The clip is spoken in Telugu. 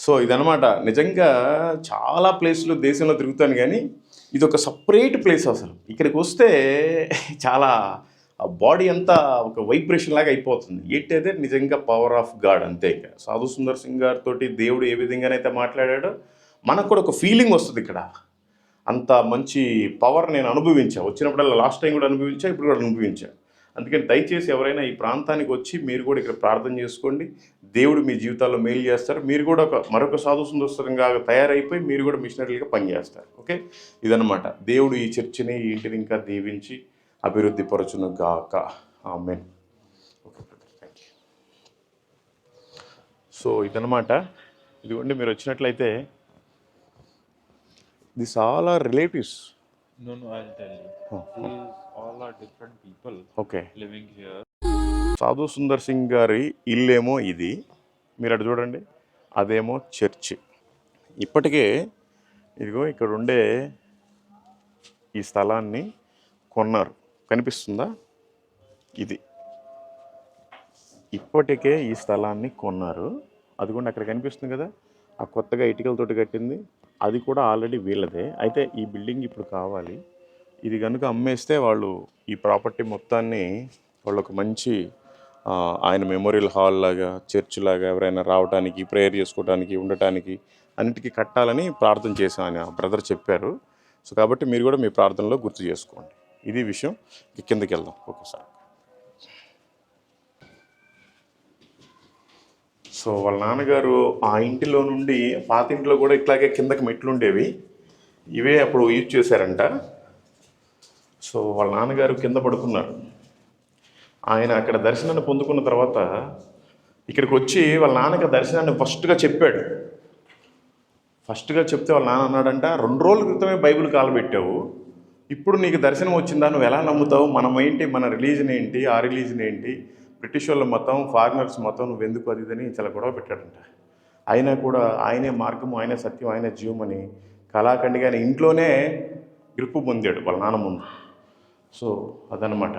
సో ఇదనమాట. నిజంగా చాలా ప్లేస్‌లు దేశంలో తిరుగుతాను గానీ, ఇదొక సెపరేట్ ప్లేస్ అసలు. ఇక్కడికొస్తే చాలా బాడీ అంతా ఒక వైబ్రేషన్ లాగా అయిపోతుంది. ఏంటంటే నిజంగా పవర్ ఆఫ్ గాడ్ అంతే ఇక. సాధు సుందర్ సింగ్ గారితోటి దేవుడు ఏ విధంగానైతే మాట్లాడాడో, మనకు కూడా ఒక ఫీలింగ్ వస్తది ఇక్కడ. అంత మంచి పవర్ నేను అనుభవించా. వచ్చినప్పుడల్లా లాస్ట్ టైం కూడా అనుభవించా, ఇప్పుడు కూడా అనుభవించా. అందుకని దయచేసి ఎవరైనా ఈ ప్రాంతానికి వచ్చి మీరు కూడా ఇక్కడ ప్రార్థన చేసుకోండి. దేవుడు మీ జీవితాల్లో మేలు చేస్తారు. మీరు కూడా మరొక సాధు సుందరంగా తయారైపోయి మీరు కూడా మిషనరీలుగా పనిచేస్తారు. ఓకే, ఇదనమాట. దేవుడు ఈ చర్చిని ఈ ఇంటిని ఇంకా దీవించి అభివృద్ధి పరచును గాక. ఆమేన్. Okay brother, thank you. So ఇదనమాట. ఇదిగోండి, మీరు వచ్చినట్లయితే this all are relatives. No, I'll tell you. These all are different people okay, living here. సాధు సుందర్ సింగ్ గారి ఇల్లేమో ఇది, మీరు అటు చూడండి, అదేమో చర్చి. ఇప్పటికే ఇదిగో ఇక్కడ ఉండే ఈ స్థలాన్ని కొన్నారు, కనిపిస్తుందా? ఇది ఇప్పటికే ఈ స్థలాన్ని కొన్నారు. అది కూడా అక్కడ కనిపిస్తుంది కదా, ఆ కొత్తగా ఇటుకలతోటి కట్టింది, అది కూడా ఆల్రెడీ వీళ్ళదే. అయితే ఈ బిల్డింగ్ ఇప్పుడు కావాలి. ఇది కనుక అమ్మేస్తే వాళ్ళు ఈ ప్రాపర్టీ మొత్తాన్ని వాళ్ళు ఒక మంచి ఆయన మెమోరియల్ హాల్ లాగా, చర్చ్ లాగా ఎవరైనా రావడానికి, ప్రేయర్ చేసుకోవడానికి, ఉండటానికి అన్నిటికీ కట్టాలని ప్రార్థన చేశామని ఆ బ్రదర్ చెప్పారు. సో కాబట్టి మీరు కూడా మీ ప్రార్థనలో గుర్తు చేసుకోండి. ఇది విషయం. కిందకి వెళ్దాం ఒకసారి. సో వాళ్ళ నాన్నగారు ఆ ఇంటిలో నుండి పాత ఇంట్లో కూడా ఇట్లాగే కిందకి మెట్లు ఉండేవి, ఇవే అప్పుడు యూజ్ చేశారంట. సో వాళ్ళ నాన్నగారు కింద పడుకున్నారు. ఆయన అక్కడ దర్శనాన్ని పొందుకున్న తర్వాత ఇక్కడికి వచ్చి వాళ్ళ నాన్నకి దర్శనాన్ని ఫస్ట్గా చెప్పాడు. ఫస్ట్గా చెప్తే వాళ్ళ నాన్న అన్నాడంట, 2 రోజుల క్రితమే బైబిల్ కాలబెట్టావు, ఇప్పుడు నీకు దర్శనం వచ్చిందా, నువ్వు ఎలా నమ్ముతావు, మనం ఏంటి, మన రిలీజన్ ఏంటి, ఆ రిలీజన్ ఏంటి, బ్రిటిష్ వాళ్ళ మతం, ఫారినర్స్ మతం, నువ్వెందుకు అది ఇదని చాలా గొడవ పెట్టాడంట. అయినా కూడా ఆయనే మార్గము, ఆయనే సత్యం, ఆయనే జీవమని కళాఖండిగా ఆయన ఇంట్లోనే గ్రిప్పు పొందాడు వాళ్ళ నాన్న ముందు. సో అదనమాట.